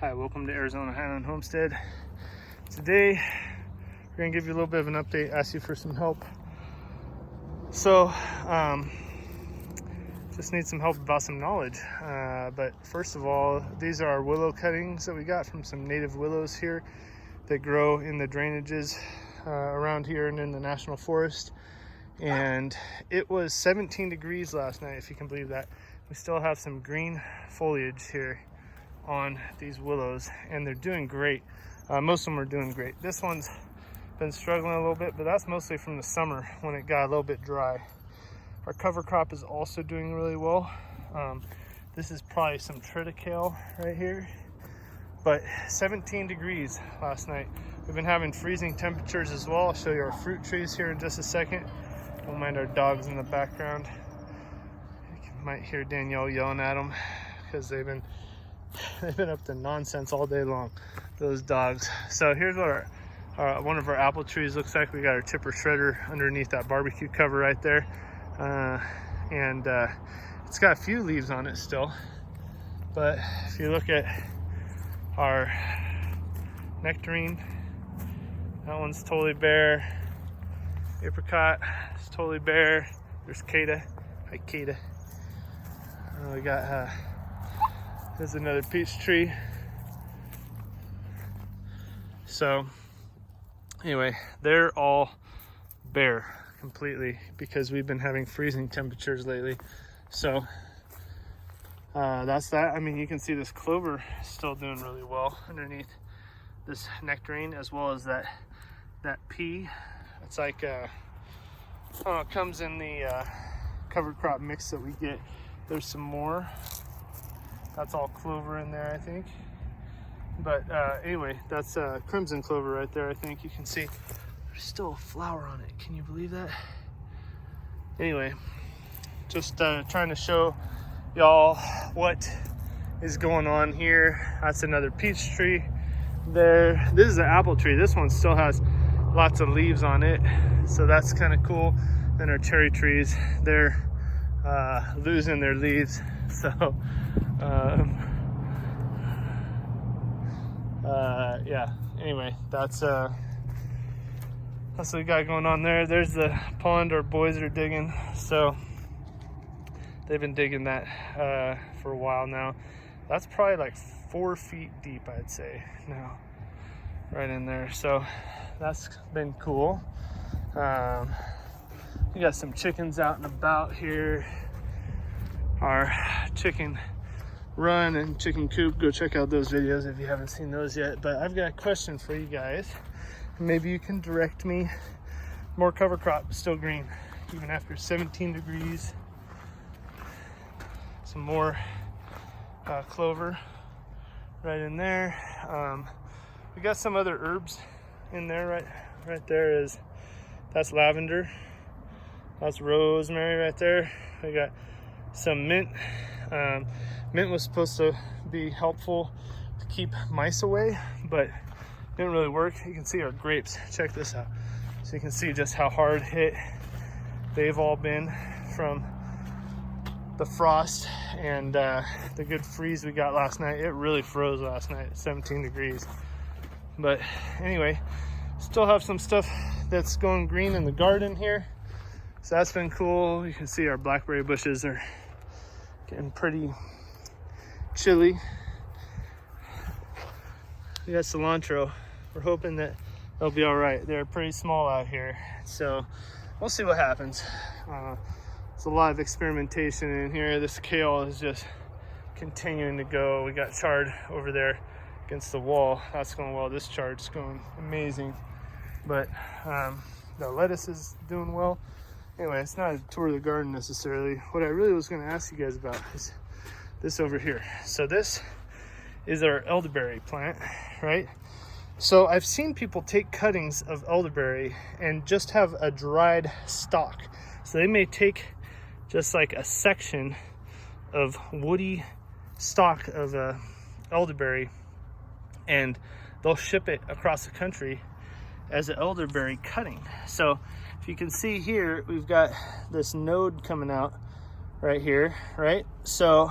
Hi, welcome to Arizona Highland Homestead. Today, we're gonna give you a little bit of an update, ask you for some help. So, just need some help about some knowledge. But first of all, these are our willow cuttings that we got from some native willows here that grow in the drainages around here and in the national forest. And it was 17 degrees last night, if you can believe that. We still have some green foliage here on these willows, and they're doing great. Most of them are doing great. This one's been struggling a little bit, but that's mostly from the summer when it got a little bit dry. Our cover crop is also doing really well. This is probably some triticale right here, but 17 degrees last night. We've been having freezing temperatures as well. I'll show you our fruit trees here in just a second. Don't mind our dogs in the background. You might hear Danielle yelling at them because they've been up to nonsense all day long, those dogs. So here's what one of our apple trees looks like. We got our chipper shredder underneath that barbecue cover right there, and it's got a few leaves on it still. But if you look at our nectarine, that one's totally bare. Apricot is totally bare. There's Cada. Hi, Cada. We got there's another peach tree. So anyway, they're all bare completely because we've been having freezing temperatures lately. So that's that. I mean, you can see this clover is still doing really well underneath this nectarine, as well as that pea. It's like it comes in the cover crop mix that we get. There's some more. That's all clover in there, I think. But anyway, that's crimson clover right there. I think you can see there's still a flower on it. Can you believe that? Anyway, just trying to show y'all what is going on here. That's another peach tree there. This is an apple tree. This one still has lots of leaves on it, so that's kind of cool. Then our cherry trees, they're losing their leaves. So yeah, anyway, that's what we got going on there. There's the pond our boys are digging. So they've been digging that for a while now. That's probably like 4 feet deep, I'd say now, right in there. So that's been cool. We got some chickens out and about here. Our chicken run and chicken coop, go check out those videos if you haven't seen those yet. But I've got a question for you guys. Maybe you can direct me. More cover crop, still green, even after 17 degrees. Some more clover right in there. We got some other herbs in there. Right there is, that's lavender. That's rosemary right there. We got some mint. Mint was supposed to be helpful to keep mice away, but didn't really work. You can see our grapes. Check this out. So you can see just how hard hit they've all been from the frost and the good freeze we got last night. It really froze last night at 17 degrees. But anyway, still have some stuff that's going green in the garden here. So that's been cool. You can see our blackberry bushes are getting pretty chilly. We got cilantro. We're hoping that they'll be all right. They're pretty small out here, so we'll see what happens. There's a lot of experimentation in here. This kale is just continuing to go. We got chard over there against the wall. That's going well. This chard's going amazing. But the lettuce is doing well. Anyway, it's not a tour of the garden necessarily. What I really was going to ask you guys about is this over here. So this is our elderberry plant, right? So I've seen people take cuttings of elderberry and just have a dried stalk. So they may take just like a section of woody stalk of elderberry, and they'll ship it across the country as an elderberry cutting. So if you can see here, we've got this node coming out right here, right? So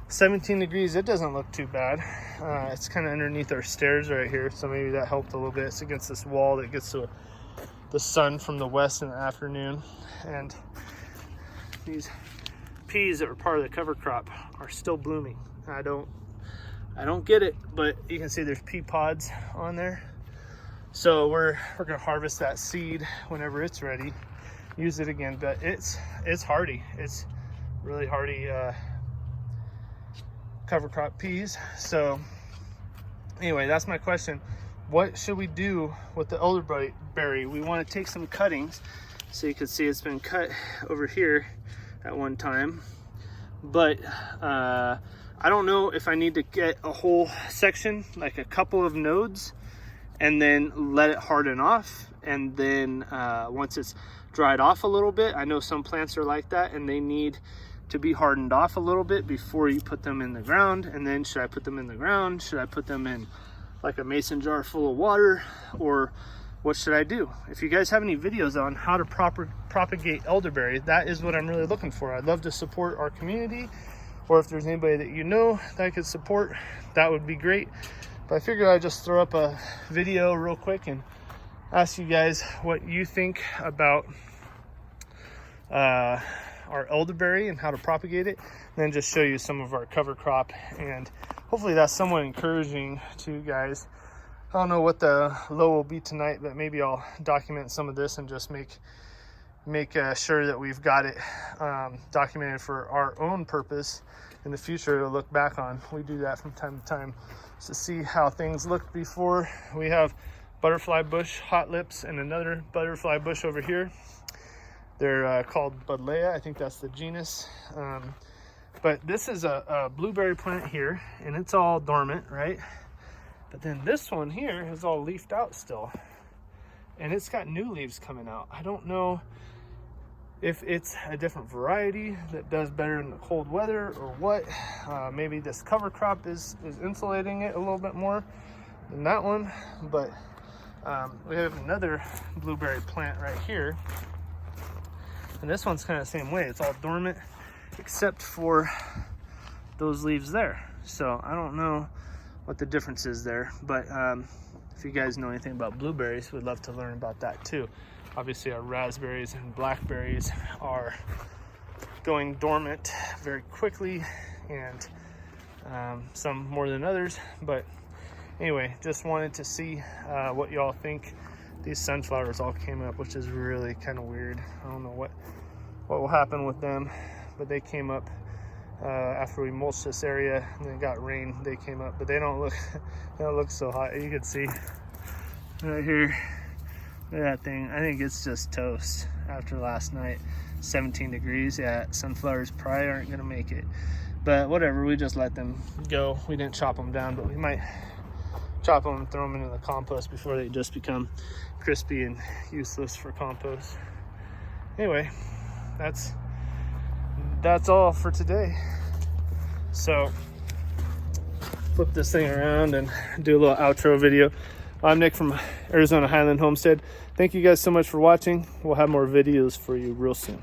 17 degrees, it doesn't look too bad. It's kind of underneath our stairs right here, so maybe that helped a little bit. It's against this wall that gets to the sun from the west in the afternoon. And these peas that were part of the cover crop are still blooming. I don't get it, but you can see there's pea pods on there. So we're gonna harvest that seed whenever it's ready, use it again. But it's hardy. It's really hardy cover crop peas. So anyway, that's my question. What should we do with the elderberry? We want to take some cuttings. So you can see it's been cut over here at one time, but I don't know if I need to get a whole section, like a couple of nodes, and then let it harden off. And then once it's dried off a little bit, I know some plants are like that and they need to be hardened off a little bit before you put them in the ground. And then should I put them in the ground? Should I put them in like a mason jar full of water, or what should I do? If you guys have any videos on how to propagate elderberry, that is what I'm really looking for. I'd love to support our community, or if there's anybody that you know that I could support, that would be great. But I figured I'd just throw up a video real quick and ask you guys what you think about our elderberry and how to propagate it, and then just show you some of our cover crop, and hopefully that's somewhat encouraging to you guys. I don't know what the low will be tonight, but maybe I'll document some of this and just make sure that we've got it documented for our own purpose in the future to look back on. We do that from time to time to see how things looked before. We have butterfly bush hot lips and another butterfly bush over here. They're called Budleia. I think that's the genus. But this is a blueberry plant here, and it's all dormant, right? But then this one here is all leafed out still, and it's got new leaves coming out. I don't know if it's a different variety that does better in the cold weather or what. Maybe this cover crop is insulating it a little bit more than that one. But we have another blueberry plant right here, and this one's kind of the same way. It's all dormant except for those leaves there. So I don't know what the difference is there, but if you guys know anything about blueberries, we'd love to learn about that too. Obviously our raspberries and blackberries are going dormant very quickly, and some more than others. But anyway, just wanted to see what y'all think. These sunflowers all came up, which is really kind of weird. I don't know what will happen with them, but they came up after we mulched this area, and then it got rain. They came up, but they don't look so hot. You can see right here, look at that thing. I think it's just toast after last night. 17 degrees. Yeah, sunflowers probably aren't gonna make it, but whatever, we just let them go. We didn't chop them down, but we might chop them and throw them into the compost before they just become crispy and useless for compost. Anyway, that's all for today. So flip this thing around and do a little outro video. I'm Nick from Arizona Highland Homestead. Thank you guys so much for watching. We'll have more videos for you real soon.